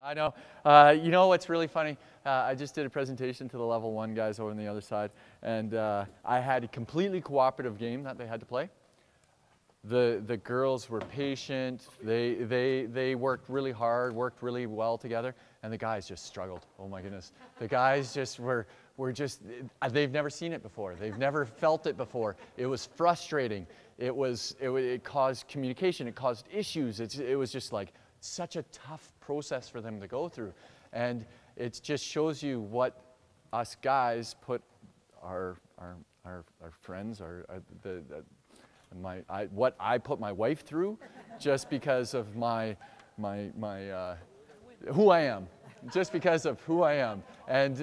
I know. You know what's really funny? I just did a presentation to the level 1 guys over on the other side, and I had a completely cooperative game that they had to play. The girls were patient. They worked really hard, worked really well together, and the guys just struggled. Oh my goodness. The guys just were just, they've never seen it before. They've never felt it before. It was frustrating. It caused communication. It caused issues. It was just like such a tough process for them to go through. And it just shows you what us guys put our friends, what I put my wife through just because of who I am. Just because of who I am. And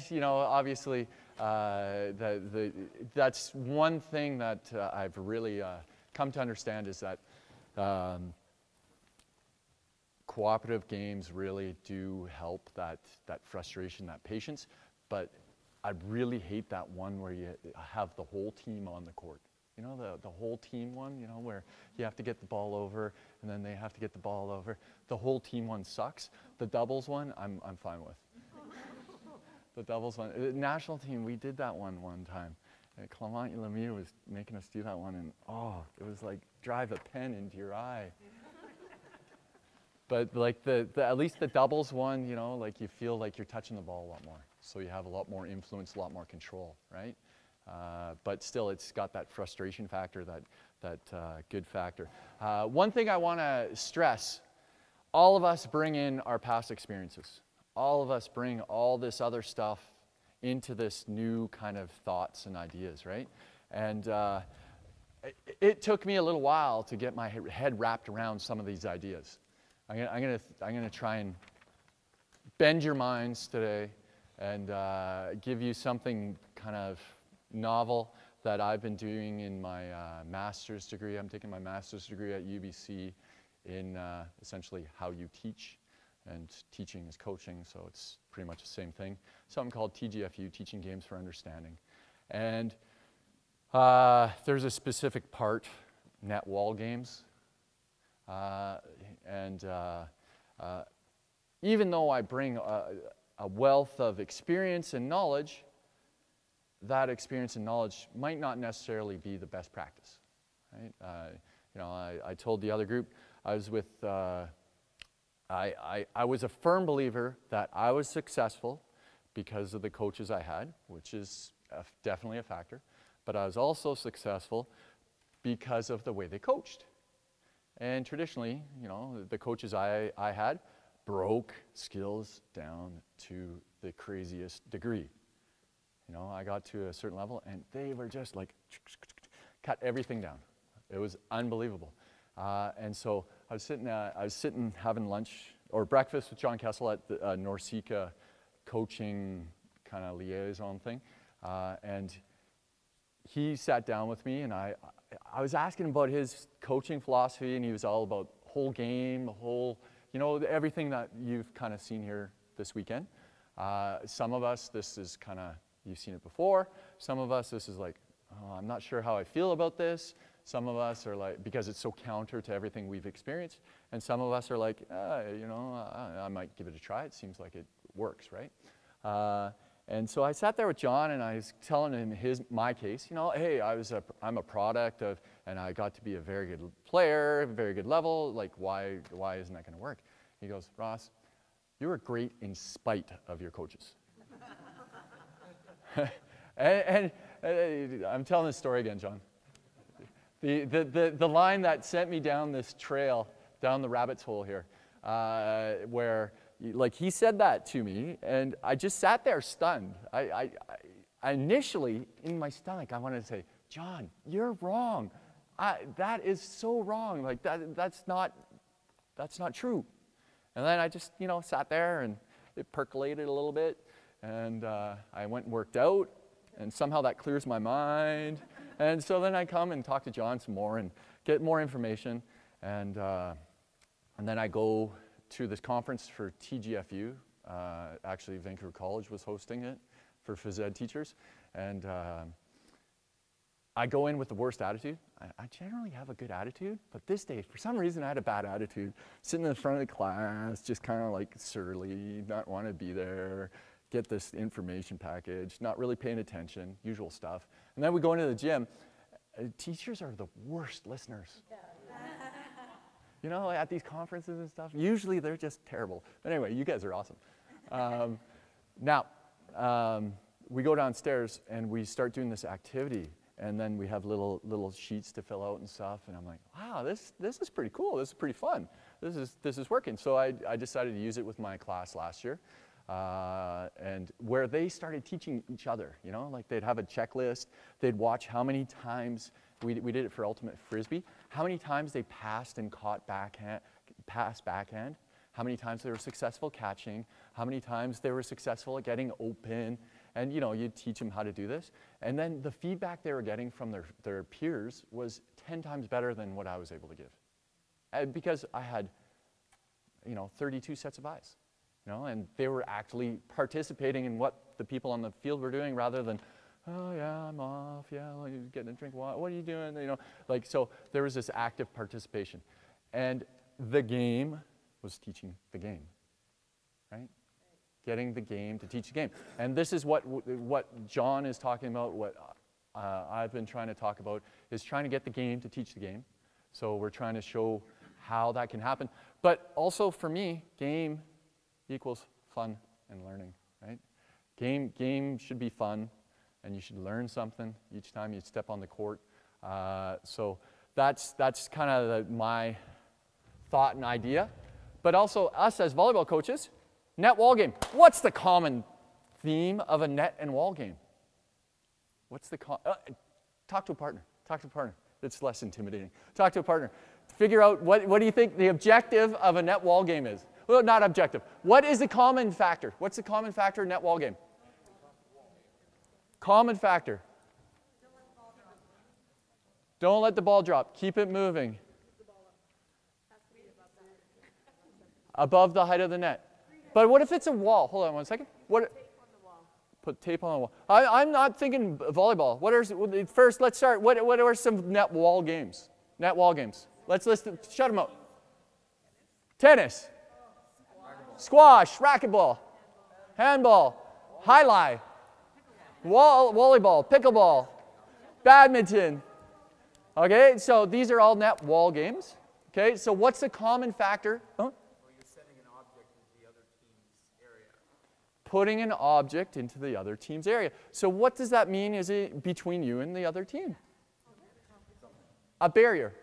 you know, obviously, that's one thing that I've really come to understand is that cooperative games really do help that frustration, that patience, but I really hate that one where you have the whole team on the court. You know, the whole team one, you know, where you have to get the ball over and then they have to get the ball over. The whole team one sucks. The doubles one, I'm fine with. The doubles one. The national team, we did that one time. And Clement Lemieux was making us do that one, and oh, it was like drive a pen into your eye. But like at least the doubles one, you know, like you feel like you're touching the ball a lot more. So you have a lot more influence, a lot more control, right? But still, it's got that frustration factor, that good factor. One thing I want to stress, all of us bring in our past experiences. All of us bring all this other stuff into this new kind of thoughts and ideas, right? And it took me a little while to get my head wrapped around some of these ideas. I'm gonna try and bend your minds today and give you something kind of novel that I've been doing in my master's degree. I'm taking my master's degree at UBC in essentially how you teach, and teaching is coaching, so it's pretty much the same thing. Something called TGFU, Teaching Games for Understanding. And there's a specific part, net wall games. Even though I bring a wealth of experience and knowledge, that experience and knowledge might not necessarily be the best practice, right? You know, I told the other group I was with, I was a firm believer that I was successful because of the coaches I had, which is definitely a factor, but I was also successful because of the way they coached. And traditionally, you know, the coaches I had broke skills down to the craziest degree. You know, I got to a certain level and they were just like, cut everything down. It was unbelievable. And so I was sitting having lunch or breakfast with John Kessel at the Norseca coaching kind of liaison thing. And he sat down with me and I was asking about his coaching philosophy, and he was all about whole game, the whole, you know, everything that you've kind of seen here this weekend. Some of us, this is kind of, you've seen it before. Some of us, this is like, oh, I'm not sure how I feel about this. Some of us are like, because it's so counter to everything we've experienced. And some of us are like, you know, I might give it a try. It seems like it works, right? And so I sat there with John and I was telling him my case. You know, hey, I'm a product of, and I got to be a very good player, very good level. Like, why isn't that going to work? He goes, Ross, you were great in spite of your coaches. and I'm telling this story again, John. The line that sent me down this trail, down the rabbit's hole here, where like he said that to me, and I just sat there stunned. I initially, in my stomach, I wanted to say, John, you're wrong. That is so wrong. Like that's not true. And then I just, you know, sat there and it percolated a little bit, and I went and worked out, and somehow that clears my mind. And so then I come and talk to John some more and get more information, and then I go to this conference for TGFU. Actually, Vancouver College was hosting it for phys ed teachers, and I go in with the worst attitude. I generally have a good attitude, but this day, for some reason, I had a bad attitude. Sitting in the front of the class, just kind of like surly, not want to be there, get this information package, not really paying attention, usual stuff. And then we go into the gym. Teachers are the worst listeners. You know, at these conferences and stuff, usually they're just terrible. But anyway, you guys are awesome. Now, we go downstairs and we start doing this activity. And then we have little sheets to fill out and stuff. And I'm like, wow, this is pretty cool. This is pretty fun. This is working. So I decided to use it with my class last year. And where they started teaching each other, you know, like they'd have a checklist. They'd watch how many times, we did it for Ultimate Frisbee, how many times they passed and caught backhand, how many times they were successful catching, how many times they were successful at getting open. And, you know, you'd teach them how to do this. And then the feedback they were getting from their peers was 10 times better than what I was able to give. Because I had, you know, 32 sets of eyes, you know, and they were actually participating in what the people on the field were doing rather than, oh, yeah, I'm off, yeah, well, you're getting a drink of water, what are you doing, you know. Like, so there was this active participation. And the game was teaching the game, right? Getting the game to teach the game. And this is what John is talking about, what I've been trying to talk about, is trying to get the game to teach the game. So we're trying to show how that can happen. But also for me, game equals fun and learning, right? Game should be fun, and you should learn something each time you step on the court. So that's kind of my thought and idea. But also us as volleyball coaches, net wall game. What's the common theme of a net and wall game? What's the talk to a partner. Talk to a partner. It's less intimidating. Talk to a partner. Figure out what do you think the objective of a net wall game is? Well, not objective. What is the common factor? What's the common factor in net wall game? Common factor. Don't let the ball drop. Keep it moving. Above the height of the net. But what if it's a wall? Hold on 1 second. What? Put tape on the wall. I'm not thinking volleyball. First, let's start. What are some net wall games? Net wall games. Let's list them. Shut them out. Tennis. Squash. Racquetball. Handball. High-lie. Volleyball. Pickleball. Badminton. Okay, so these are all net wall games. Okay, so what's the common factor? Huh? Putting an object into the other team's area. So what does that mean is it between you and the other team? A barrier.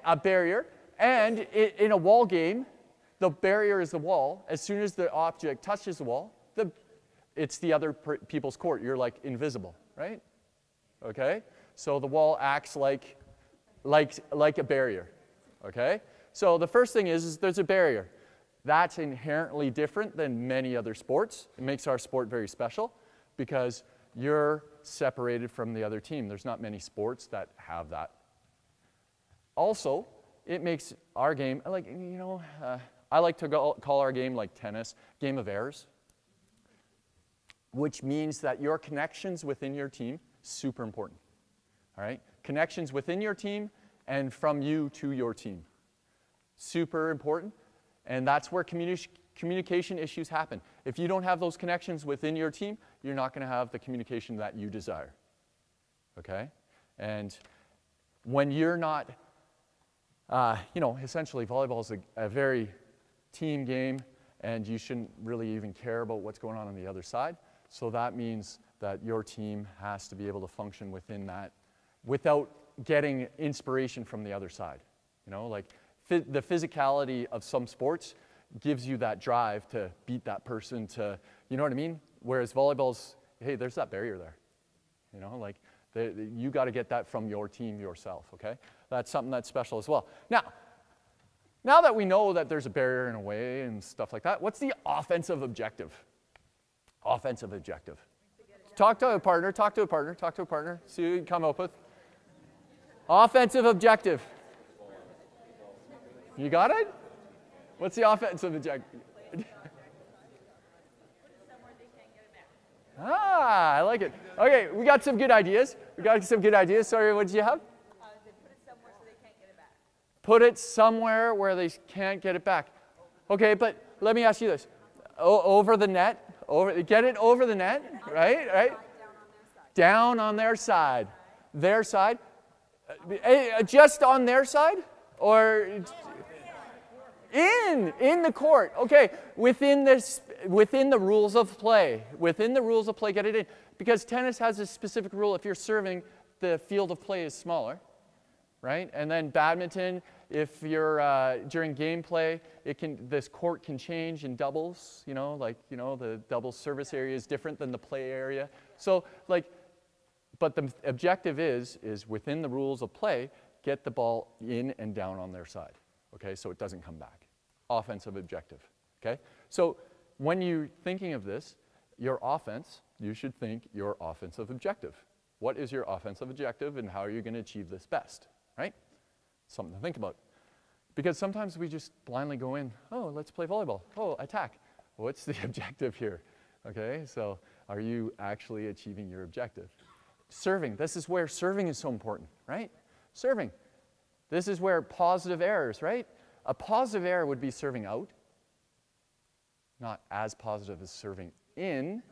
A barrier. And in a wall game, the barrier is the wall. As soon as the object touches the wall, it's the other people's court. You're like invisible, right? Okay? So the wall acts like a barrier. Okay? So the first thing is there's a barrier. That's inherently different than many other sports. It makes our sport very special because you're separated from the other team. There's not many sports that have that. Also, it makes our game, like, you know, I like to call our game like tennis, game of errors, which means that your connections within your team, super important. All right? Connections within your team and from you to your team. Super important. And that's where communication issues happen. If you don't have those connections within your team, you're not going to have the communication that you desire. Okay? And when you're not, you know, essentially volleyball is a very team game, and you shouldn't really even care about what's going on the other side. So that means that your team has to be able to function within that without getting inspiration from the other side. You know, like, the physicality of some sports gives you that drive to beat that person to, you know what I mean? Whereas volleyball's, hey, there's that barrier there. You know, like, you got to get that from your team yourself, okay? That's something that's special as well. Now that we know that there's a barrier in a way and stuff like that, what's the offensive objective? Offensive objective. Talk to a partner, talk to a partner, talk to a partner. See what you can come up with. Offensive objective. You got it? What's the offensive objective? Ah, I like it. Okay, we got some good ideas. Sorry, what did you have? Put it somewhere where they can't get it back. Okay, but let me ask you this. Over the net? Get it over the net, right? Down on their side. Their side? Just on their side? Or in the court. Okay, within the rules of play. Within the rules of play, get it in. Because tennis has a specific rule. If you're serving, the field of play is smaller, right? And then badminton, if you're during gameplay, this court can change in doubles. The double service area is different than the play area. So but the objective is within the rules of play, get the ball in and down on their side. Okay, so it doesn't come back. Offensive objective. Okay, so when you're thinking of this, your offense, you should think your offensive objective. What is your offensive objective, and how are you going to achieve this best? Right? Something to think about. Because sometimes we just blindly go in, oh, let's play volleyball. Oh, attack. What's the objective here? Okay, so are you actually achieving your objective? Serving. This is where serving is so important, right? Serving. This is where positive errors, right? A positive error would be serving out. Not as positive as serving in.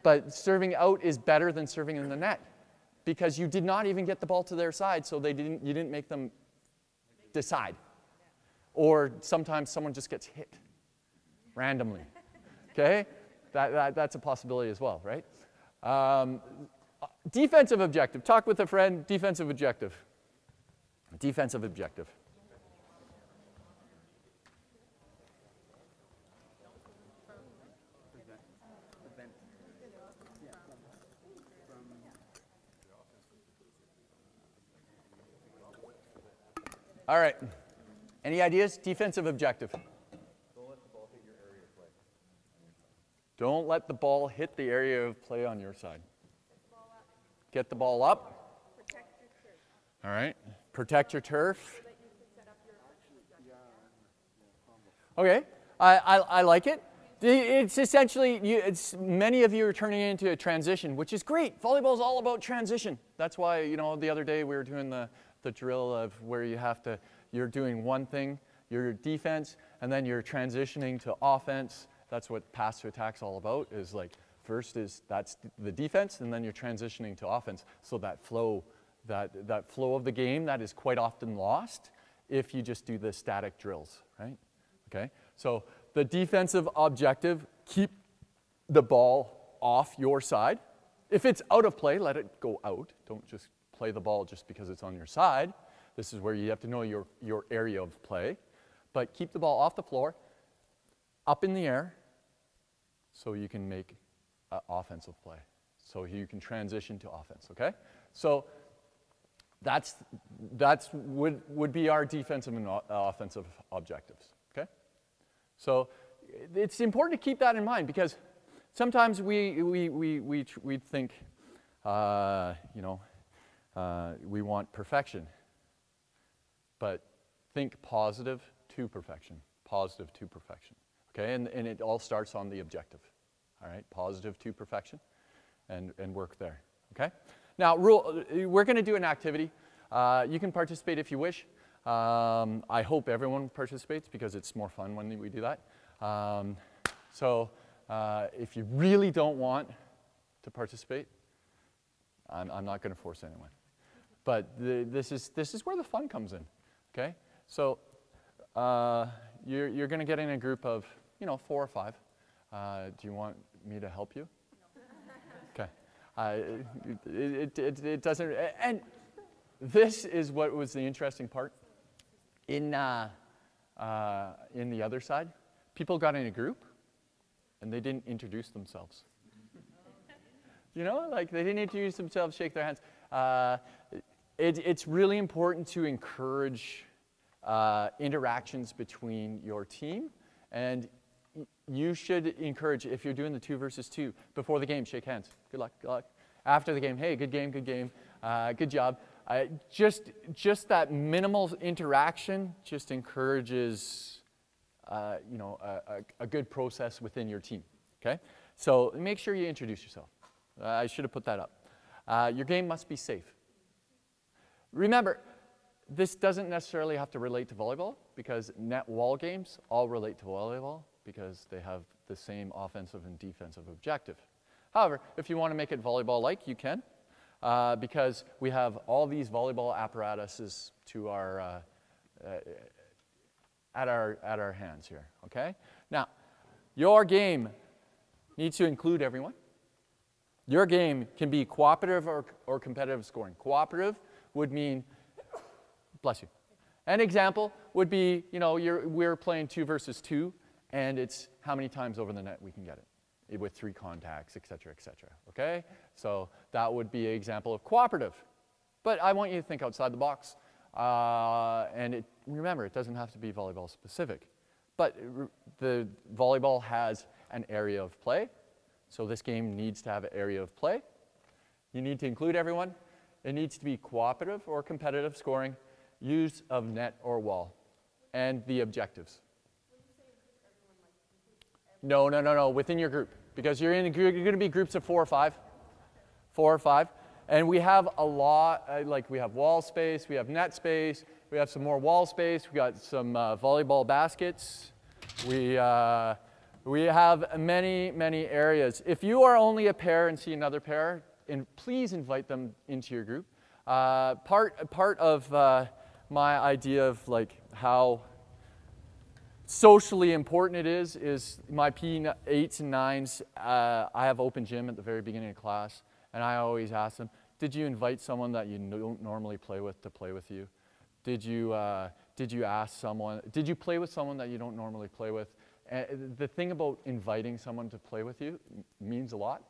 But serving out is better than serving in the net. Because you did not even get the ball to their side, so you didn't make them decide. Or sometimes someone just gets hit randomly. Okay? That's a possibility as well, right? Defensive objective. Talk with a friend. Defensive objective. Defensive objective. All right. Any ideas? Defensive objective. Don't let the ball hit the area of play on your side. Get the ball up. All right. Protect your turf. Okay. I like it. It's essentially, many of you are turning it into a transition, which is great. Volleyball is all about transition. That's why, the other day we were doing the drill of where you're doing one thing, your defense, and then you're transitioning to offense. That's what pass to attack's all about, is like, first that's the defense, and then you're transitioning to offense. So that flow of the game that is quite often lost if you just do the static drills, right? Okay, so the defensive objective, keep the ball off your side. If it's out of play, let it go out. Don't just play the ball just because it's on your side. This is where you have to know your area of play. But keep the ball off the floor, up in the air, so you can make offensive play. So you can transition to offense, okay? So that's would be our defensive and offensive objectives, okay? So it's important to keep that in mind, because sometimes we think, we want perfection, but think positive to perfection, okay? And it all starts on the objective, all right? Positive to perfection, and work there, okay? Now, we're going to do an activity. You can participate if you wish. I hope everyone participates, because it's more fun when we do that. If you really don't want to participate, I'm not going to force anyone. But this is where the fun comes in, okay? So you're going to get in a group of 4 or 5. Do you want me to help you? Okay. It doesn't, and this is what was the interesting part. In the other side, people got in a group, and they didn't introduce themselves. They didn't introduce themselves, shake their hands. It's really important to encourage interactions between your team, and you should encourage, if you're doing the 2 versus 2, before the game, shake hands. Good luck, good luck. After the game, hey, good game, good job. Just that minimal interaction just encourages, a good process within your team, okay? So make sure you introduce yourself. I should have put that up. Your game must be safe. Remember, this doesn't necessarily have to relate to volleyball because net wall games all relate to volleyball because they have the same offensive and defensive objective. However, if you want to make it volleyball-like, you can because we have all these volleyball apparatuses to our, at our hands here, okay? Now, your game needs to include everyone. Your game can be cooperative or competitive scoring. Cooperative would mean, bless you. An example would be, you know, we're playing 2 versus 2, and it's how many times over the net we can get it with 3 contacts, et cetera, okay? So that would be an example of cooperative. But I want you to think outside the box. And remember, it doesn't have to be volleyball specific. But the volleyball has an area of play. So this game needs to have an area of play. You need to include everyone. It needs to be cooperative or competitive scoring, use of net or wall, and the objectives. No, within your group. Because you're going to be groups of 4 or 5. 4 or 5. And we have a lot, like we have wall space, we have net space, we have some more wall space, we got some volleyball baskets. We have many areas. If you are only a pair and see another pair, please invite them into your group. Part of my idea of like how socially important it is my P8s and 9s, I have open gym at the very beginning of class, and I always ask them, did you invite someone that you don't normally play with to play with you? Did you ask someone, did you play with someone that you don't normally play with? And the thing about inviting someone to play with you means a lot.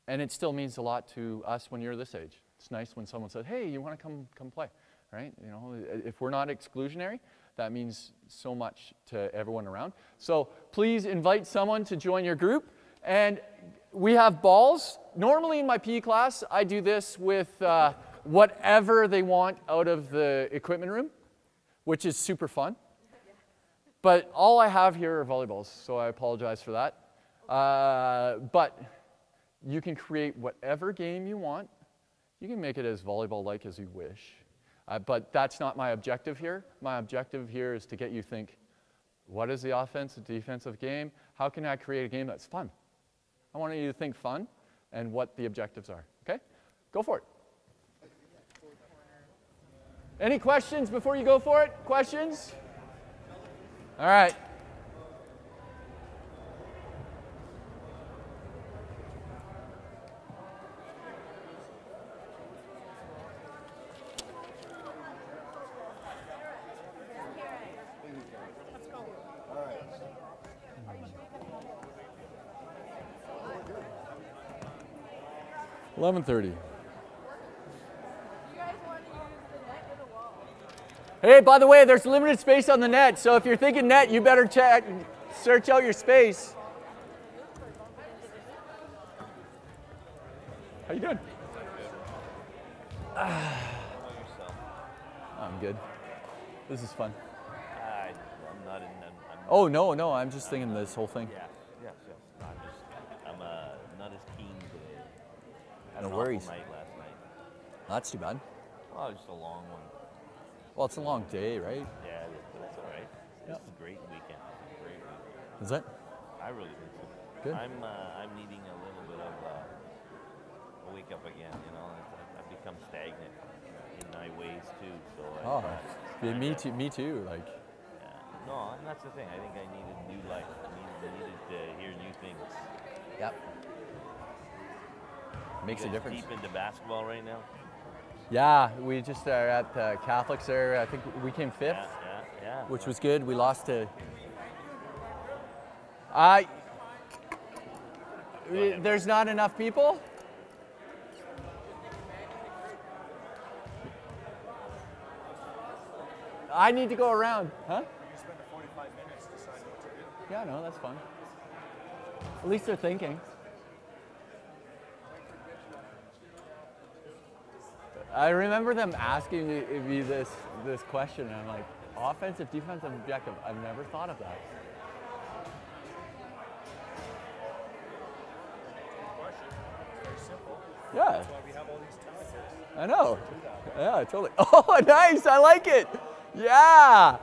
And it still means a lot to us when you're this age. It's nice when someone says, hey, you want to come play, right? You know, if we're not exclusionary, that means so much to everyone around. So please invite someone to join your group. And we have balls. Normally in my PE class, I do this with whatever they want out of the equipment room, which is super fun. But all I have here are volleyballs, so I apologize for that. But you can create whatever game you want. You can make it as volleyball-like as you wish. But that's not my objective here. My objective here is to get you to think, what is the offensive, defensive game? How can I create a game that's fun? I want you to think fun and what the objectives are, okay? Go for it. Any questions before you go for it? Questions? All right. $11:30. Hey, by the way, there's limited space on the net, so if you're thinking net, you better search out your space. How you doing? I'm good. This is fun. I'm not in. Oh no, I'm just thinking this whole thing. Yes. I'm not as keen today. Had No an worries. awful night last night. That's too bad. Oh, just a long one. Well, it's a long day, right? Yeah, but it's all right. Yep. It's a great weekend. Great weekend. Is it? I really think so. Good. I'm needing a little bit of a wake up again. You know, I've become stagnant in my ways too. So Oh, yeah, me too. Like, yeah. No, and that's the thing. I think I needed new life. I needed to hear new things. yep. Makes a You guys difference. deep into basketball right now? Yeah, we just are at Catholics there. I think we came 5th, Yeah. which was good. We lost to. There's not enough people. I need to go around, huh? You spend 45 minutes deciding what to do. Yeah, no, that's fine. At least they're thinking. I remember them asking me this question, and I'm like, offensive, defensive, objective. I've never thought of that. Yeah. That's why we have all these talent kids. I know. Yeah, totally. Oh, nice. I like it. Yeah.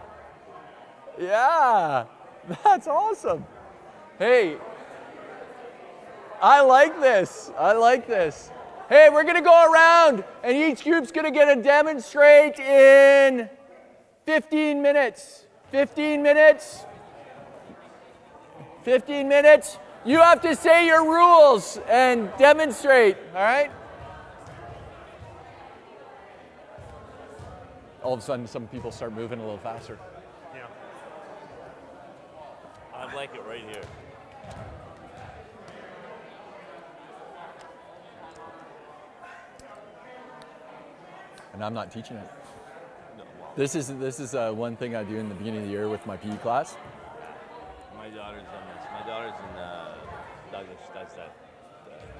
Yeah. That's awesome. Hey, I like this. I like this. Hey, we're going to go around, and each group's going to get a demonstrate in 15 minutes. 15 minutes. 15 minutes. You have to say your rules and demonstrate, all right? All of a sudden, some people start moving a little faster. Yeah. I'd like it right here. And I'm not teaching it. No, well, This is one thing I do in the beginning of the year with my PE class. my daughter's on this. My daughter's in Douglas. That's that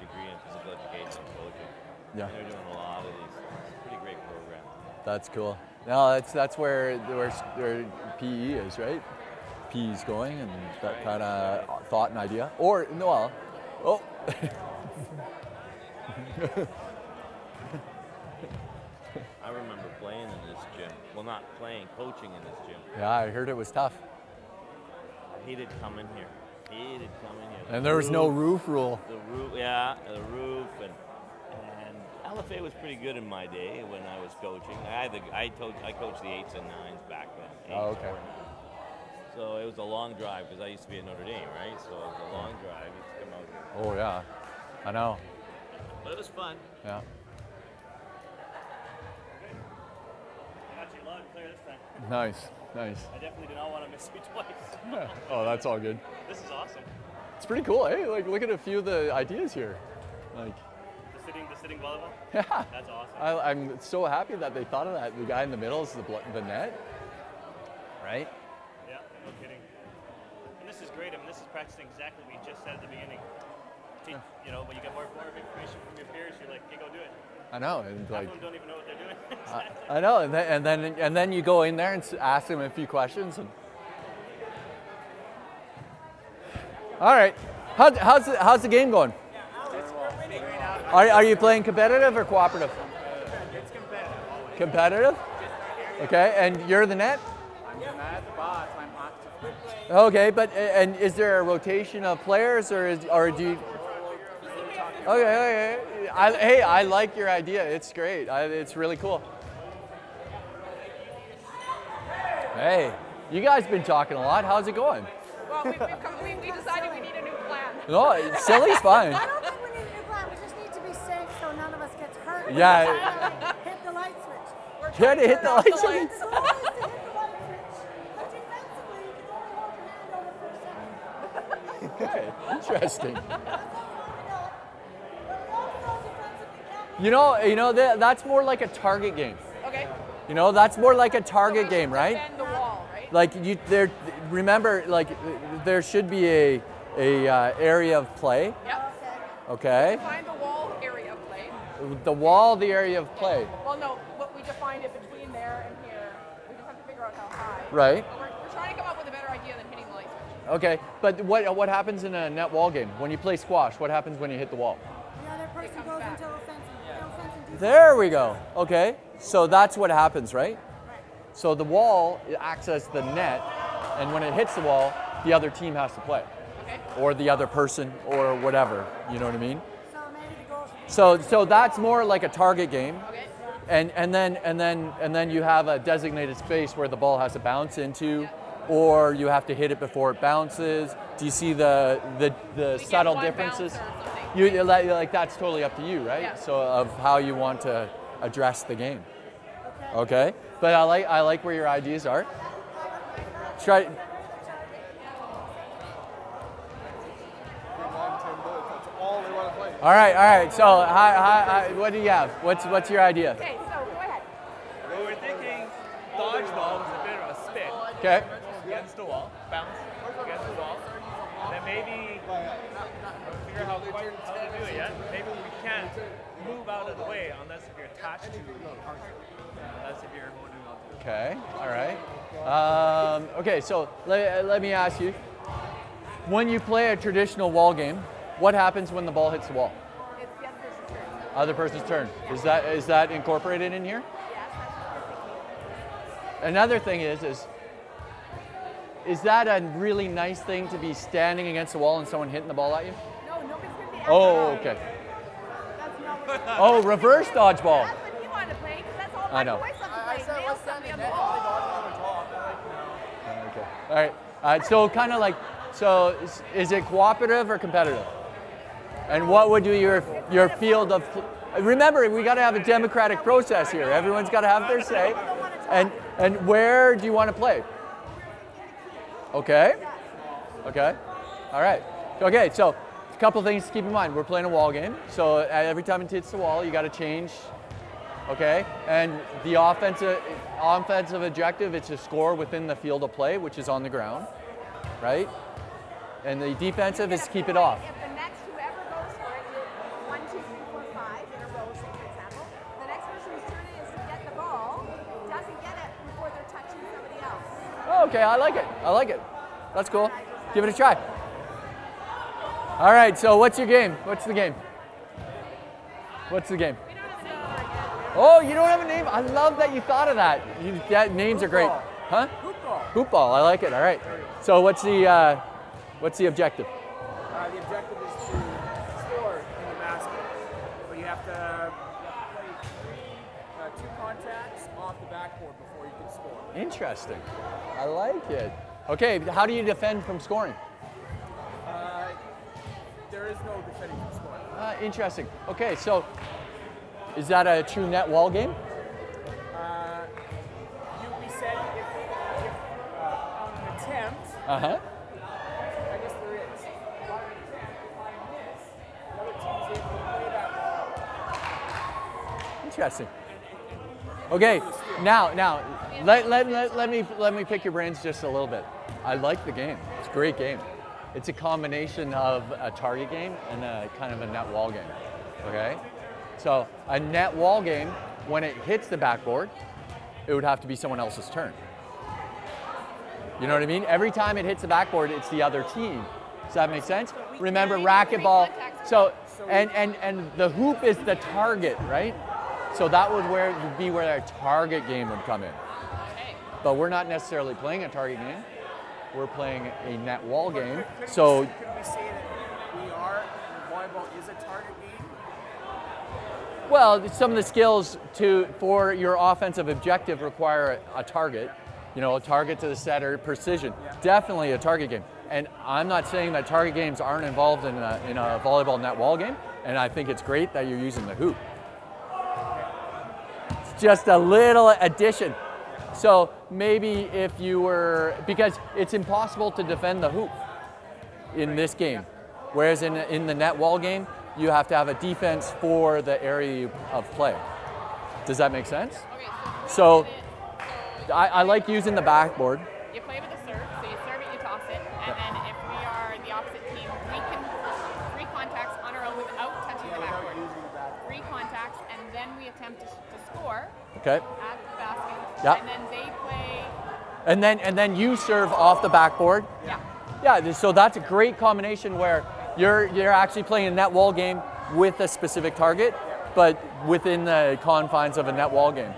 degree in physical education and coaching. Yeah. And they're doing a lot of these. It's a pretty great program. That's cool. No, that's where PE is, right? PE is going, and that kind of thought and idea. Or no, oh. I remember playing in this gym. Well, not playing, coaching in this gym. Yeah, I heard it was tough. I hated coming here. Hated coming here. And there was no roof rule. The roof, yeah, the roof, and LFA was pretty good in my day when I was coaching. I coached the 8s and 9s back then. Oh, okay. So it was a long drive because I used to be at Notre Dame, right? So it was a long drive to come out here. Oh yeah, I know. But it was fun. Yeah. Got you loud and clear this time. Nice, nice. I definitely do not want to miss you twice. Oh, that's all good. This is awesome. It's pretty cool, eh? Like, look at a few of the ideas here. Like, The sitting volleyball. yeah. That's awesome. I'm so happy that they thought of that. The guy in the middle is the net, right? Yeah, no kidding. And this is great. I mean, this is practicing exactly what we just said at the beginning. You know, when you get more information from your peers, you're like, okay, go do it. I know, and Half like, of them don't even know what they're doing. I know, and then you go in there and ask them a few questions. And all right, how's the game going? Are you playing competitive or cooperative? It's competitive. Competitive. Okay, and you're the net. I'm the net, but I'm active. Okay, but and is there a rotation of players, or do you? Okay. Hey, I like your idea. It's great. It's really cool. Hey, you guys been talking a lot. How's it going? Well, we decided we need a new plan. No, silly's fine. I don't think we need a new plan. We just need to be safe so none of us gets hurt. Yeah. Hit the light switch. We're Try to hit the light The switch. goal is to hit the light switch. But defensively, you can only hold your hand over for a second. Okay, interesting. That's how far we know it. But we also defensively can't You know that's more like a target game. Okay. You know, that's more like a target game, right? Defend the wall, right? Like remember, like there should be a area of play. Yep. Okay. Find the wall area of play. The wall, the area of play. Well, no, but we defined it between there and here. We just have to figure out how high. Right. But we're trying to come up with a better idea than hitting the light switch. Okay, but what happens in a net wall game? When you play squash, what happens when you hit the wall? The other person comes goes back. into offensive. Offensive defense. There we go. Okay, so that's what happens, right? So the wall acts as the net, and when it hits the wall, the other team has to play, Okay. or the other person, or whatever. You know what I mean? So maybe the goal should be So that's more like a target game, Okay. and then you have a designated space where the ball has to bounce into, or you have to hit it before it bounces. Do you see the We subtle get one differences? bouncer or something. You like that's totally up to you, right? Yeah. So of how you want to address the game. Okay. But I like where your ideas are. Try. All right. So hi, what do you have? What's your idea? Okay, so go ahead. Well, we're thinking dodgeball was a bit of a spin Okay. against the wall, bounce against the wall. And then maybe figure out how to do it yet. Maybe we can't move out of the way unless if you're attached to the target. Unless if you're holding on to it. Okay. All right. Okay. So let me ask you. When you play a traditional wall game, what happens when the ball hits the wall? It's the other person's turn. Other person's turn. Is that incorporated in here? Another thing is that a really nice thing to be standing against the wall and someone hitting the ball at you? No, nobody's going to be Oh, okay. That's not what Oh, reverse dodgeball. That's what you want to play, because that's all I my know. boys love to play. Nail something on the ball. Okay. All right. So kind of like, so is it cooperative or competitive? And what would be your field of? Remember, we got to have a democratic process here. Everyone's got to have their say. And where do you want to play? Okay. Okay. All right. Okay. So a couple things to keep in mind. We're playing a wall game. So every time it hits the wall, you got to change. Okay. And the offensive objective is to score within the field of play, which is on the ground, right? And the defensive is to keep it off. If the next whoever goes for it, 1, 2, 3, 4, 5 in a row, say for example, the next person whose turn it is to get the ball doesn't get it before they're touching somebody else. Oh, okay, I like it. I like it. That's cool. Give it a try. All right, so what's your game? What's the game? What's the game? We don't have a name for it yet. Oh, you don't have a name? I love that you thought of that. Names are great. Huh? Hoop ball. Hoop ball, I like it. All right. So what's the objective? The objective is to score in the basket, but you have to play 2 contacts off the backboard before you can score. Interesting. I like it. Okay, how do you defend from scoring? There is no defending from scoring. Interesting. Okay, so is that a true net wall game? We said if on an attempt, Uh-huh. I guess there is. On an attempt, if I miss, the other team's able to play that ball. Interesting. Okay, now let me pick your brains just a little bit. I like the game. It's a great game. It's a combination of a target game and a kind of a net wall game. Okay? So a net wall game, when it hits the backboard, it would have to be someone else's turn. You know what I mean? Every time it hits the backboard, it's the other team. Does that make sense? Remember racquetball. So and the hoop is the target, right? So that would be where a target game would come in. But we're not necessarily playing a target game. We're playing a net wall game. So Could we say that volleyball is a target game? well, some of the skills for your offensive objective require a target. You know, a target to the setter, precision. Definitely a target game. And I'm not saying that target games aren't involved in a volleyball net wall game. And I think it's great that you're using the hoop. It's just a little addition. So maybe if you were, because it's impossible to defend the hoop in this game. Whereas in the net wall game, you have to have a defense for the area of play. Does that make sense? Okay, So I like using the backboard. you play with a serve, so you serve it, you toss it, and then if we are the opposite team, we can 3 contacts on our own without touching the backboard. 3 contacts, and then we attempt to score Okay. at the basket, Yeah. and then they play. And then you serve off the backboard. Yeah. Yeah, so that's a great combination where you're actually playing a net wall game with a specific target, but within the confines of a net wall game.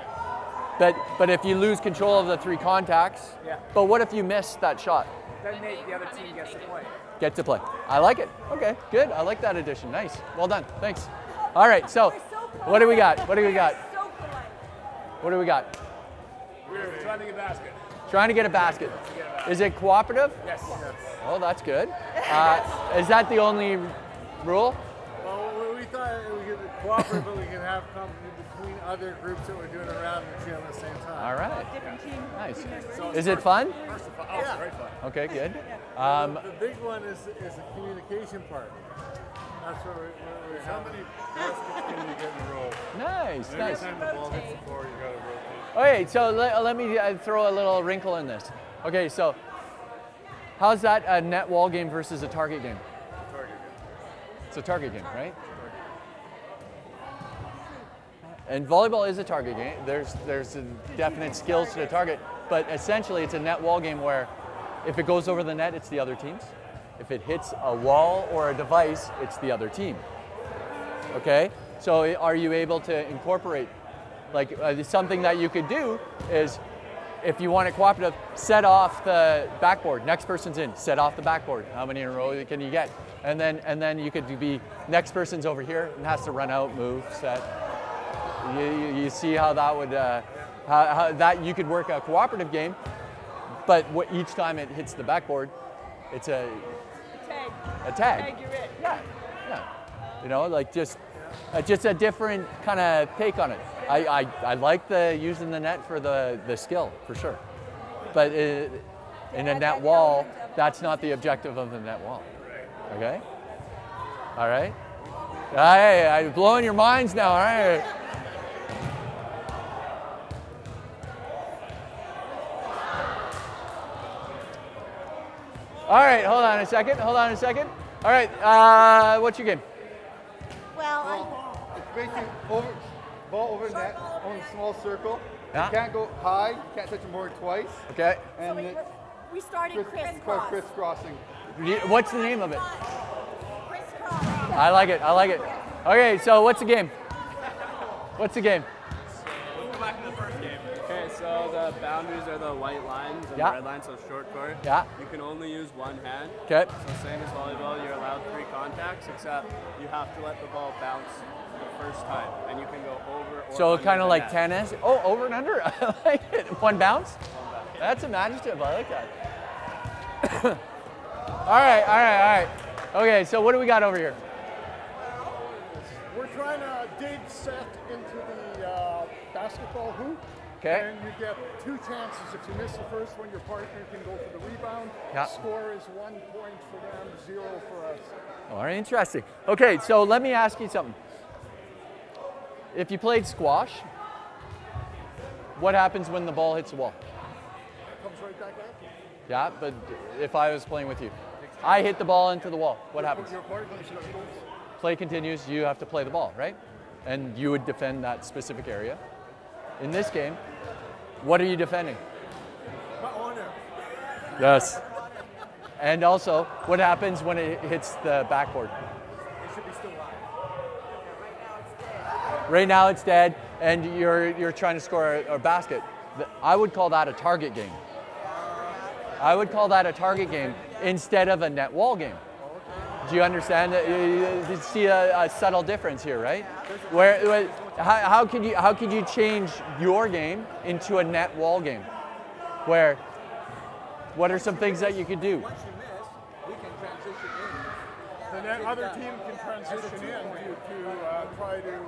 But if you lose control of the 3 contacts, but what if you miss that shot? Then the other team gets to play. Get to play. I like it. Okay, good. I like that addition. Nice. Well done. Thanks. All right, so what do we got? What do we got? So polite. What do we got? We're trying to get a basket. Trying to get a basket. Is it cooperative? Yes. Oh, that's good. Is that the only rule? Well, we thought we could cooperate, but we could have company between other groups that were doing around the tree at the same time. All right. Different team. Nice. Is it fun? Oh, it's very fun. Okay, good. The big one is the communication part. That's where we're how many baskets can you get in a row? Nice, Every nice. time the ball hits the floor, you got to rotate. Okay, so let me throw a little wrinkle in this. Okay, so how's that a net wall game versus a target game? Target game. It's a target game, right? And volleyball is a target game. There's a definite skills to the target, but essentially it's a net wall game where if it goes over the net, it's the other team's. If it hits a wall or a device, it's the other team. Okay? So are you able to incorporate, like something that you could do is, if you want it cooperative, set off the backboard. Next person's in, set off the backboard. How many in a row can you get? And then you could be, next person's over here and has to run out, move, set. You see how that would, how that you could work a cooperative game, but each time it hits the backboard, it's a tag. Tag, you're it. Yeah, yeah. You know, like just a different kind of take on it. I like the using the net for the skill, for sure. But in a net wall, that's not the objective of the net wall. Okay? All right? Hey, I'm blowing your minds now, all right? All right, hold on a second. All right, what's your game? Well, It's basically ball over net on a small circle. Yeah. You can't go high. You can't touch the board twice. Okay. And we started crisscross. crisscrossing. What's the name of it? Crisscross. I like it. Okay, so what's the game? We'll go back to the first game. Okay, so the boundaries are the white lines and Yeah. the red lines, so short court. Yeah. You can only use one hand. Okay. So same as volleyball, you're allowed 3 contacts, except you have to let the ball bounce the first time, and you can go over or So under kind of the like net. tennis. Oh, over and under. I like it. One bounce. That's imaginative. I like that. All right. Okay, so what do we got over here? We're trying to dig set into the basketball hoop. Okay. And you get 2 chances. If you miss the first one, your partner can go for the rebound. Yeah. Score is 1 point for them, 0 for us. All right, interesting. Okay, so let me ask you something. If you played squash, what happens when the ball hits the wall? It comes right back at you. Yeah, but if I was playing with you, I hit the ball into the wall. What happens? Your partner should go. Play continues, you have to play the ball, right? And you would defend that specific area. In this game, what are you defending? My honor. Yes. And also, what happens when it hits the backboard? It should be still live. Right now it's dead, and you're trying to score a basket. I would call that a target game. I would call that a target game instead of a net wall game. Do you understand that? You see a subtle difference here, right? How could you change your game into a net wall game? Where, what are some things that you could do? Once you miss, we can transition in. The other team can transition in to try to.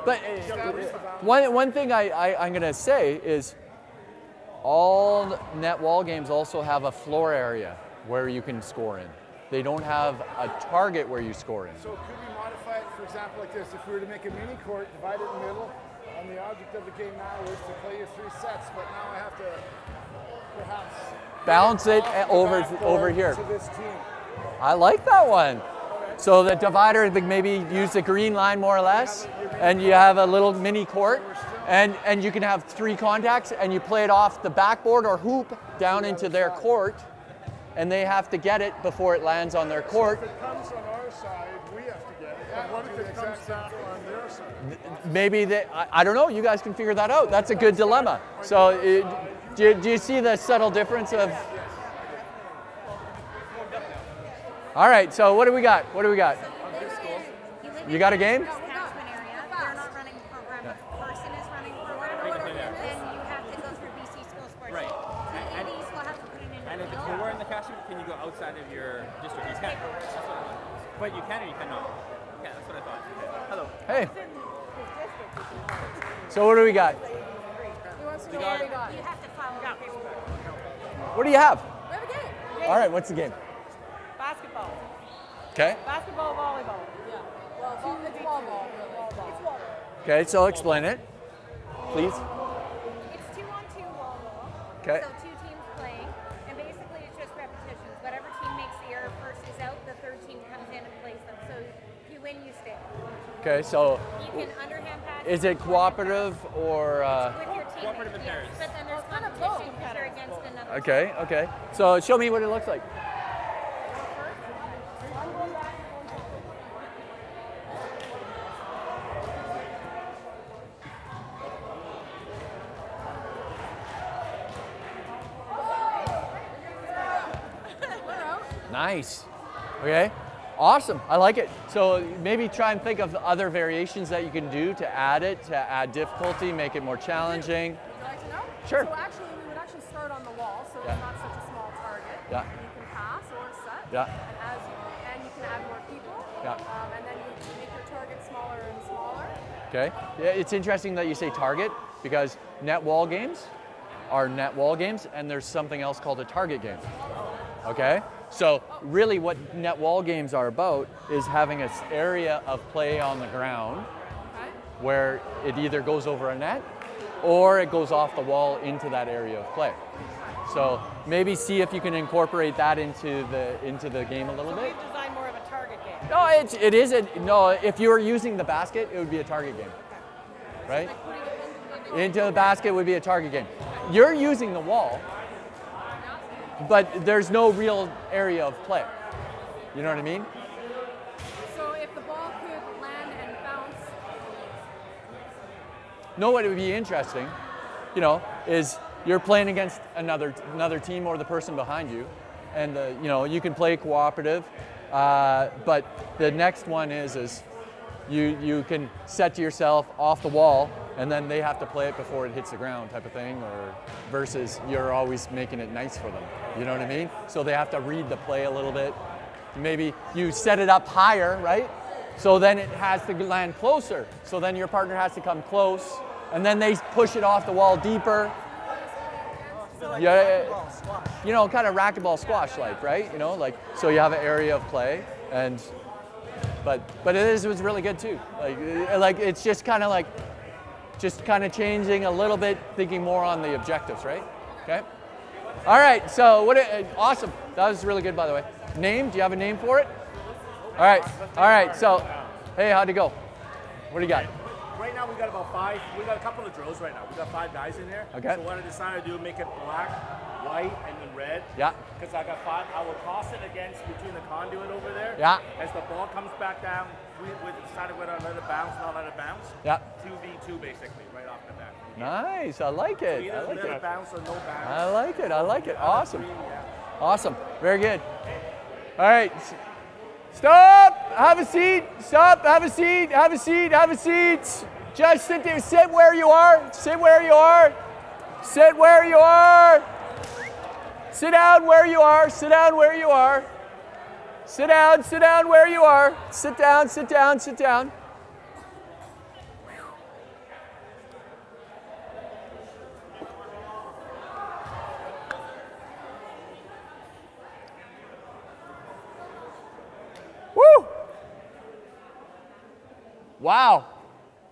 But get the rebound. one thing I'm going to say is all net wall games also have a floor area where you can score in. They don't have a target where you score in. So could we modify it, for example, like this? If we were to make a mini court, divide it in the middle, and the object of the game now is to play your 3 sets, but now I have to perhaps Bounce it off the over backboard here. to this team. I like that one. So the divider, maybe use the green line more or less, and you have a little mini court, and you can have 3 contacts, and you play it off the backboard or hoop down into their court, and they have to get it before it lands on their court. If it comes on our side, we have to get it. And what if it comes down on their side? Maybe I don't know, you guys can figure that out. That's a good dilemma. So do you see the subtle difference of? All right, so what do we got? You got a game? Catchment area. They're not running a program. If a person is running a program, then you have to go through BC School Sports. Right. Communities will have to put it in. And if it's lower in the catchment, can you go outside of your district? You can. That's what I thought. But you can or you cannot? Yeah, that's what I thought. Hello. Hey. So what do we got? You have to follow the paperwork. What do you have? We have a game. All right, what's the game? Basketball. Okay. Basketball, volleyball. Yeah. Well, it's wall ball, really. It's wall ball. Okay, so explain it, please. It's 2-on-2 wall ball. Okay. So 2 teams playing, and basically it's just repetitions. Whatever team makes the error first is out. The third team comes in and plays them. So if you win, you stay. Okay, so You can underhand pass. is it cooperative or? With your team. Cooperative and pairs. But then there's competition because you're against another. Okay. So show me what it looks like. Nice. Okay. Awesome. I like it. So maybe try and think of other variations that you can do to add it, to add difficulty, make it more challenging. Would you like to know? Sure. So actually, we would actually start on the wall, so Yeah. it's not such a small target. Yeah. You can pass or set. Yeah. And you can add more people. Yeah. And then you make your target smaller and smaller. Okay. Yeah, it's interesting that you say target because net wall games are net wall games, and there's something else called a target game. Okay. So really what net wall games are about is having an area of play on the ground where it either goes over a net or it goes off the wall into that area of play. So maybe see if you can incorporate that into the game a little bit. We've designed more of a target game. No, it isn't. No, if you were using the basket, it would be a target game, right? Into the basket would be a target game. You're using the wall, but there's no real area of play. You know what I mean? So if the ball could land and bounce. No, what would be interesting, you know, is you're playing against another team or the person behind you, and you know, you can play cooperative, but the next one is you can set to yourself off the wall, and then they have to play it before it hits the ground, type of thing, or versus you're always making it nice for them. You know what I mean? So they have to read the play a little bit. Maybe you set it up higher, right? So then it has to land closer. So then your partner has to come close, and then they push it off the wall deeper. Yeah, you know, kind of racquetball squash like, right? You know, like, so you have an area of play, and but it was really good too. Like it's just kind of changing a little bit, thinking more on the objectives, right? Okay. All right. So awesome. That was really good, by the way. Name? Do you have a name for it? All right. All right. So, hey, how'd it go? What do you got? Right now we got about 5. We got a couple of drills right now. We got 5 guys in there. Okay. So what I decided to do, make it black, white, and then red. Yeah. Because I got 5. I will toss it against between the conduit over there. Yeah. As the ball comes back down, we decided whether to let it bounce, not let it bounce. Yeah. 2v2 basically, right off the bat. Nice. I like it. So I either like let it it. bounce or no bounce. I like it. I like it. Awesome. Yeah. Awesome. Very good. All right. Stop. Have a seat. Stop. Have a seat. Have a seat. Have a seat. Just sit there. Sit where you are. Sit where you are. Sit where you are. Sit down where you are. Sit down where you are. Sit down. Sit down where you are. Sit down. Sit down. Sit down. Woo! Wow.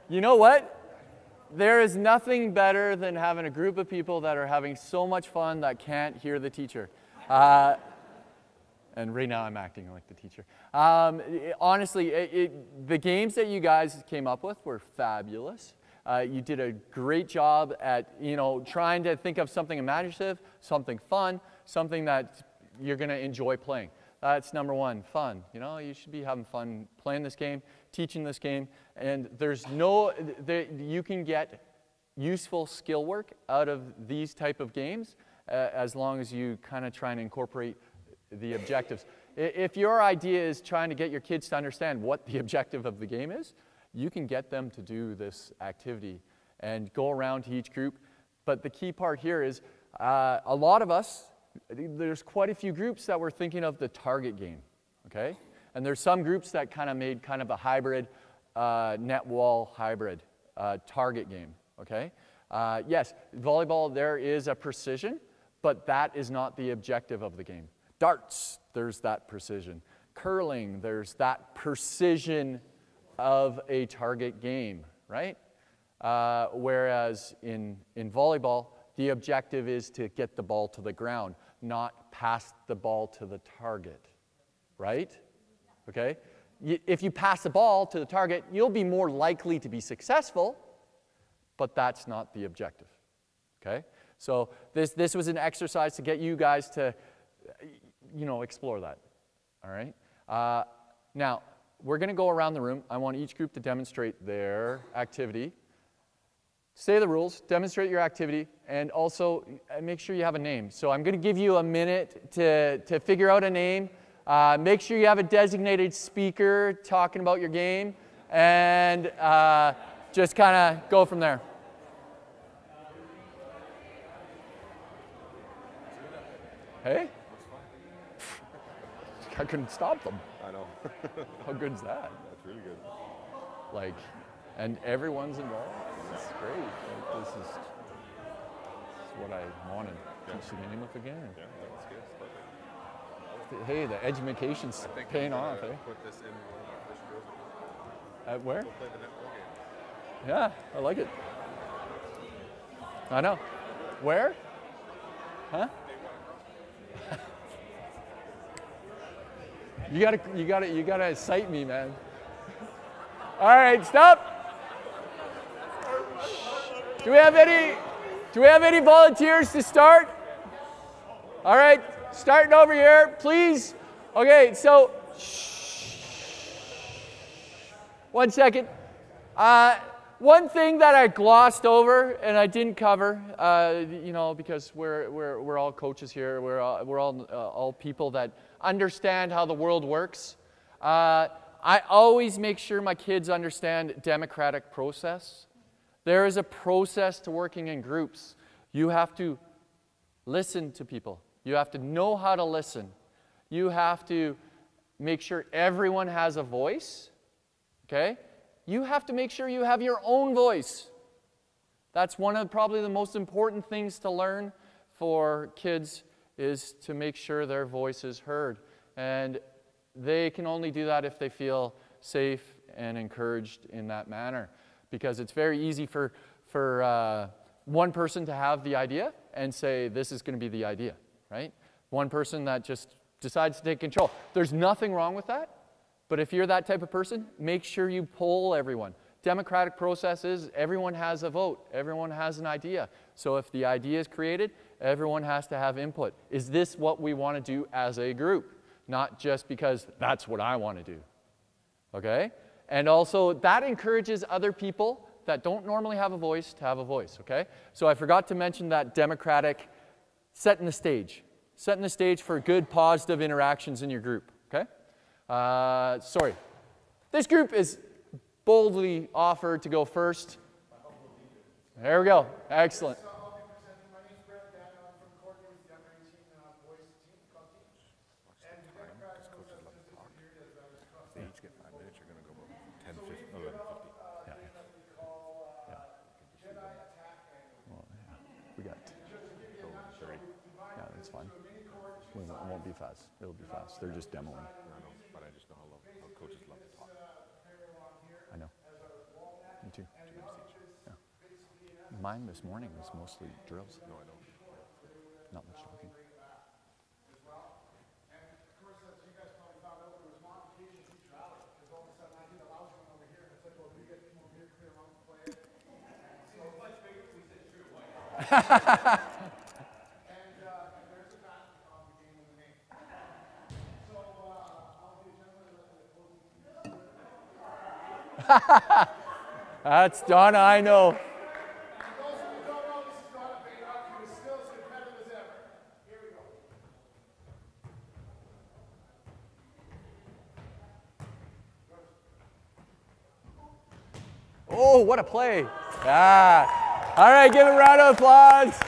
You know what? There is nothing better than having a group of people that are having so much fun that can't hear the teacher. And right now I'm acting like the teacher. Honestly, the games that you guys came up with were fabulous. You did a great job at, you know, trying to think of something imaginative, something fun, something that you're going to enjoy playing. That's number one, fun. You know, you should be having fun playing this game, teaching this game, and you can get useful skill work out of these type of games as long as you kind of try and incorporate the objectives. If your idea is trying to get your kids to understand what the objective of the game is, you can get them to do this activity and go around to each group. But the key part here is a lot of us, there's quite a few groups that were thinking of the target game, okay? And there's some groups that kind of made kind of a hybrid, net wall hybrid target game, okay? Yes, volleyball, there is a precision, but that is not the objective of the game. Darts, there's that precision. Curling, there's that precision of a target game, right? Whereas in volleyball, the objective is to get the ball to the ground, not pass the ball to the target, right? Okay? If you pass the ball to the target, you'll be more likely to be successful, but that's not the objective, okay? So this was an exercise to get you guys to, you know, explore that, all right? Now, we're going to go around the room. I want each group to demonstrate their activity. Say the rules, demonstrate your activity, and also make sure you have a name. So I'm going to give you a minute to figure out a name. Make sure you have a designated speaker talking about your game, and just kind of go from there. Hey? I couldn't stop them. I know. How good is that? That's really good. Like, and everyone's involved. It's great. Like, this is what I wanted. Teach the game of the game. Yeah, that's good. That's perfect. Hey, the education's paying off, eh? Put this in one of our first drills. At where? We'll play the netball game. Yeah, I like it. I know. Where? Huh? You gotta cite me, man. All right, stop. Do we have any volunteers to start? All right, starting over here, please. Okay, so, one second. One thing that I glossed over and I didn't cover, you know, because we're all coaches here. We're all people that understand how the world works. I always make sure my kids understand democratic process. There is a process to working in groups. You have to listen to people. You have to know how to listen. You have to make sure everyone has a voice. Okay? You have to make sure you have your own voice. That's one of probably the most important things to learn for kids, is to make sure their voice is heard. And they can only do that if they feel safe and encouraged in that manner. Because it's very easy for one person to have the idea and say, this is going to be the idea, right? One person that just decides to take control. There's nothing wrong with that. But if you're that type of person, make sure you poll everyone. Democratic process is everyone has a vote. Everyone has an idea. So if the idea is created, everyone has to have input. Is this what we want to do as a group? Not just because that's what I want to do. Okay? And also, that encourages other people that don't normally have a voice to have a voice. Okay? So I forgot to mention that democratic setting the stage. Setting the stage for good, positive interactions in your group. Okay? Sorry. This group is boldly offered to go first. There we go. Excellent. They each get 5 minutes. You're going to go about 10, 15, 11, 50. Yeah. Well, yeah. We got 30. Yeah, that's fine. It won't be fast. It'll be fast. They're just demoing. I know, but I just know how coaches love to talk. I know. Me too. Yeah. Mine this morning was mostly drills. No, I don't. Not much talking. That's Donna, I know. Oh, what a play. Ah. All right, give a round of applause.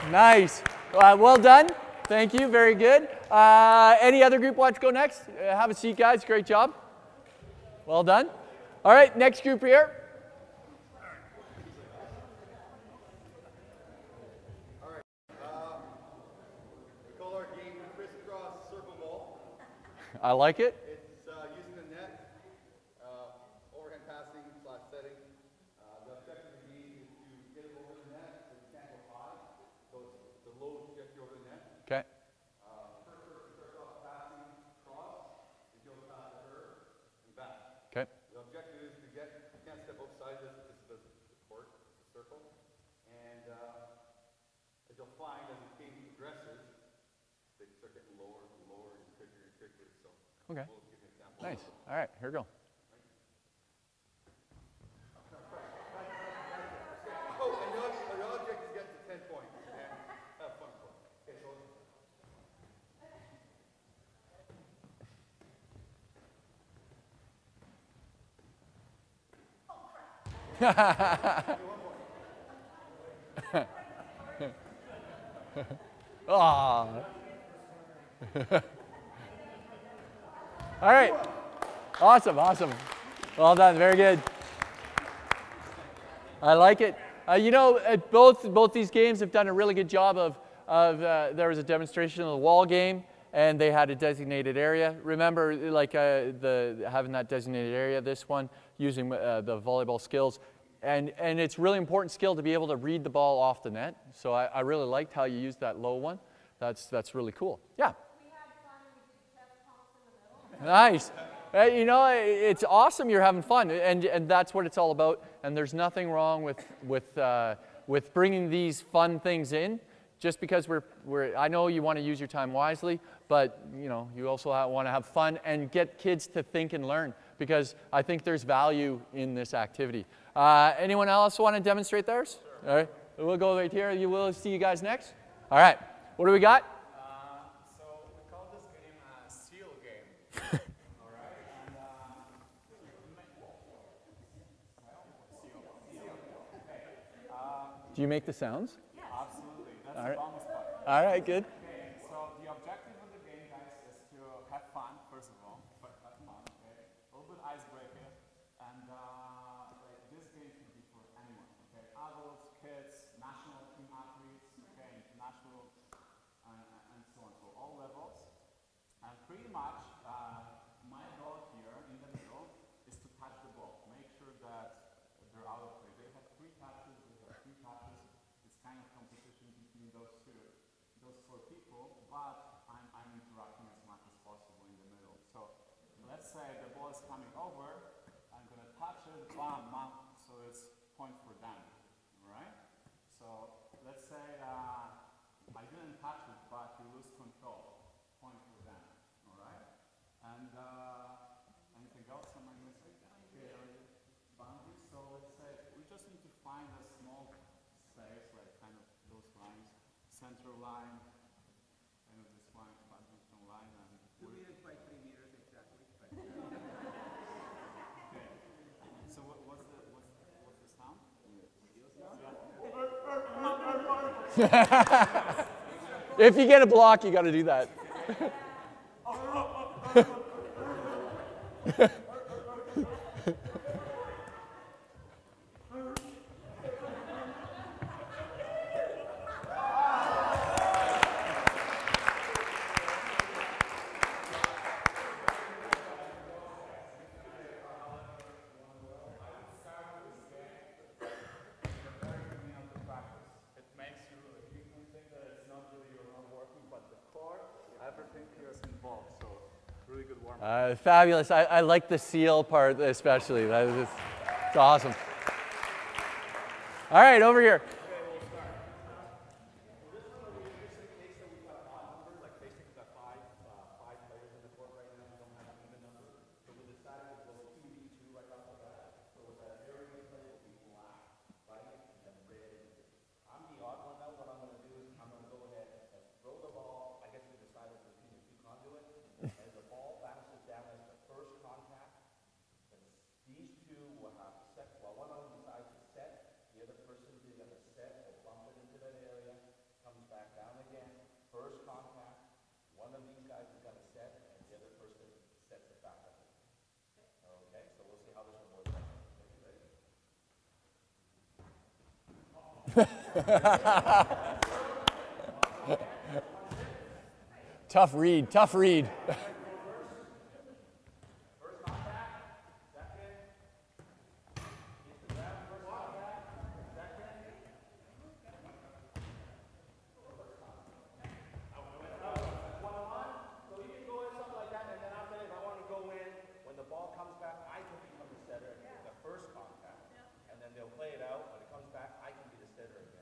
Nice. Well done. Thank you. Very good. Any other group wants to go next? Have a seat, guys. Great job. Well done. All right, next group here. All right. We call our game crisscross circle ball. I like it. It's using the net, overhead passing / setting. The objective of the game is to get it over the net, but you can't go high. So it's the low to get you over the net. Okay. First person starts off passing cross, it goes past her and back. Okay. The objective is to get, you can't step outside this, this is the court, the circle. And as you'll find, as the game progresses, they start getting lower and lower and trickier and trickier. So Okay. we'll give you an example. Nice. All right, here we go. Oh, and the object is get to 10 points and have fun. Okay, so Aw. All right. Awesome, awesome. Well done, very good. I like it. You know, both these games have done a really good job there was a demonstration of the wall game, and they had a designated area. Remember, like having that designated area, this one, using the volleyball skills. And it's really important skill to be able to read the ball off the net. So I really liked how you used that low one. That's really cool. Yeah. We had fun and we did chest pumps in the middle. Nice. You know, it's awesome you're having fun, and that's what it's all about. And there's nothing wrong with bringing these fun things in. Just because I know you want to use your time wisely, but you know, you also want to have fun and get kids to think and learn, because I think there's value in this activity. Anyone else want to demonstrate theirs? Sure. All right, we'll go right here. We'll see you guys next. All right, what do we got? So we call this game a seal game. All right, and do you make the sounds? absolutely. That's All the right. bonus part. All right, good. Okay, so the objective of the game, guys, is to have fun, first of all. Have fun, okay? A little bit icebreaker. And like this game can be for anyone, okay? Adults, kids, national team athletes, okay, international, and so on. So all levels. And pretty much, my goal here in the middle is to touch the ball. Make sure that they're out of play. They have 3 touches, we have 3 touches. It's kind of competition between those 4 people, but I'm interacting as much as possible in the middle. So let's say the ball is coming over, I'm going to touch it, bam, bam, so it's point for them, all right? So let's say I didn't touch it, but you lose control, point for them, all right? And anything else am I missing? Okay, boundaries, so let's say we just need to find a small space, like kind of those lines, center line, kind of this line, 5-dimensional line, and We'll be by 3 meters exactly. okay. So what's the sound? If you get a block, you got to do that. It makes you think that it's not really your own working, but the core, everything here is involved. So really good warm-up. Fabulous. I like the seal part especially. It's awesome. All right, over here. Tough read, tough read.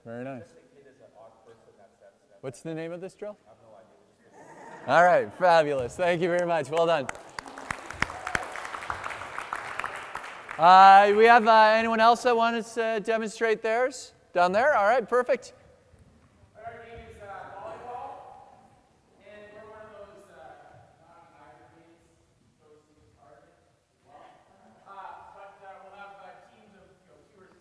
Very nice. What's the name of this drill? I have no idea. All right, fabulous. Thank you very much. Well done. We have anyone else that wants to demonstrate theirs? Down there? All right, perfect. Our game is volleyball, and we're one of those non-either games, those things are. But we'll have teams of 2 or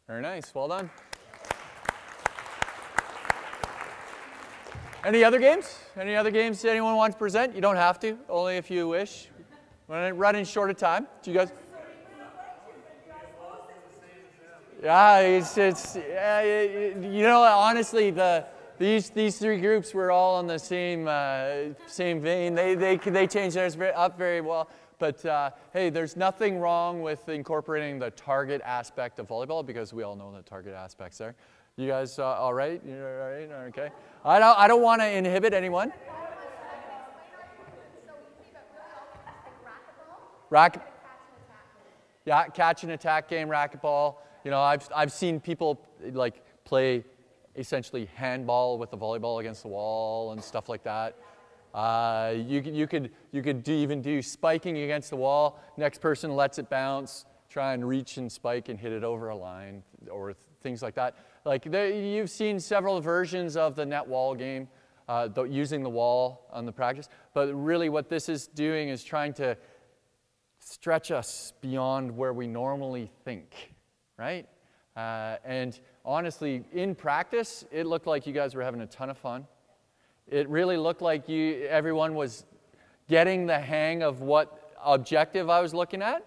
Very nice. Well done. Any other games? Any other games anyone wants to present? You don't have to, only if you wish. We're running short of time. Do you guys? Yeah, you know, honestly, these three groups were all in the same vein. They changed theirs up very well. But hey, there's nothing wrong with incorporating the target aspect of volleyball because we all know the target aspects there. You guys all right? You all right? Okay. I don't want to inhibit anyone. Yeah, catch and attack game, racquetball. You know, I've seen people like play essentially handball with the volleyball against the wall and stuff like that. You could even do spiking against the wall. Next person lets it bounce, try and reach and spike and hit it over a line or things like that. Like you've seen several versions of the net wall game using the wall on the practice. But really what this is doing is trying to stretch us beyond where we normally think, right? And honestly, in practice, it looked like you guys were having a ton of fun. It really looked like everyone was getting the hang of what objective I was looking at.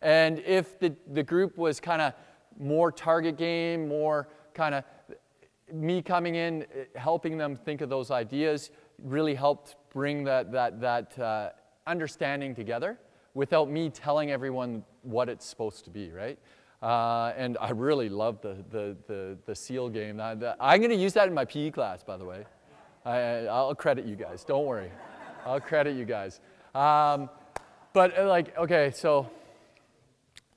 And if the group was kind of more target game, more kind of me coming in, helping them think of those ideas, really helped bring that understanding together without me telling everyone what it's supposed to be, right? And I really love the SEAL game. I'm going to use that in my PE class, by the way. I'll credit you guys. Don't worry. I'll credit you guys. But like, okay, so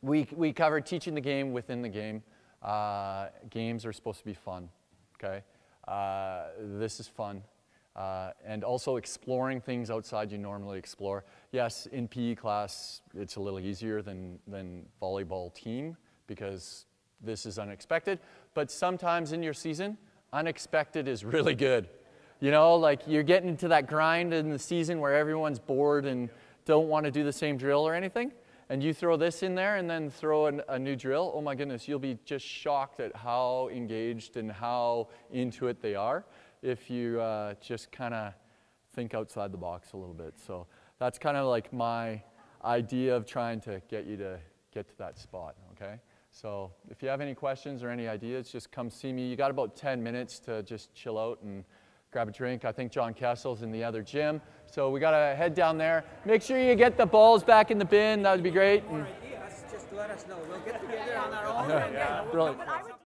we covered teaching the game within the game. Games are supposed to be fun, okay? This is fun. And also exploring things outside you normally explore. Yes, in PE class, it's a little easier than volleyball team because this is unexpected. But sometimes in your season, unexpected is really good. You know, like you're getting into that grind in the season where everyone's bored and don't want to do the same drill or anything. And you throw this in there and then throw a new drill. Oh my goodness, you'll be just shocked at how engaged and how into it they are if you just kind of think outside the box a little bit. So that's kind of like my idea of trying to get you to get to that spot, okay? So if you have any questions or any ideas, just come see me. You got about 10 minutes to just chill out and grab a drink. I think John Kessel's in the other gym. So we got to head down there. Make sure you get the balls back in the bin. That would be great. Just let us know. We'll get together on our own. Yeah, brilliant.